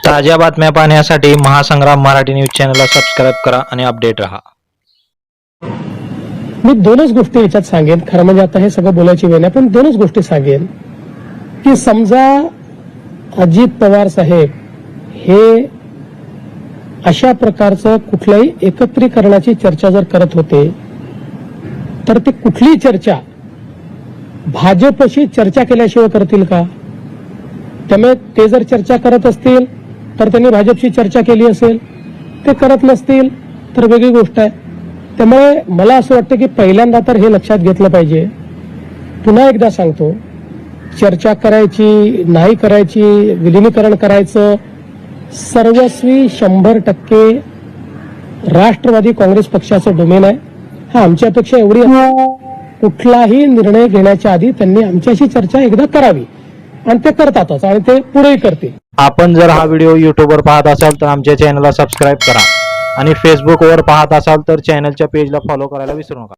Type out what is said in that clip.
ताज्या बातम्या पाहण्यासाठी महासंग्राम मराठी न्यूज चॅनलला सबस्क्राईब करा आणि अपडेट रहा। मी दोनच गोष्टी याच्यात सांगेन, खरं म्हणजे आता हे सगळं बोलायची वेळ नाही, पण दोनच गोष्टी सांगेन की समजा अजित पवार साहेब हे अशा प्रकारचं कुठल्याही एकत्रीकरणाची चर्चा जर करत होते तर ती कुठली चर्चा भाजपशी चर्चा केल्याशिवाय करतील का? त्यामुळे ते जर चर्चा करत असतील तर त्यांनी भाजपशी चर्चा केली असेल, ते करत नसतील तर वेगळी गोष्ट आहे। त्यामुळे मला असं वाटतं की पहिल्यांदा तर हे लक्षात घेतलं पाहिजे। पुन्हा एकदा सांगतो, चर्चा करायची नाही करायची, विलिनीकरण करायचं, सर्वस्वी 100% राष्ट्रवादी काँग्रेस पक्षाचं डोमेन आहे। हा आमची अपेक्षा एवढी आहे, कुठलाही निर्णय घेण्याच्या आधी त्यांनी आमच्याशी चर्चा एकदा करावी आणि ते करतातच आणि ते पुढेही करतील। आपण जर हा व्हिडिओ यूट्यूबवर पाहत असाल तर आमच्या चॅनलला सबस्क्राईब करा आणि फेसबुकवर पाहत असाल तर चॅनलच्या पेजला फॉलो करायला विसरू नका।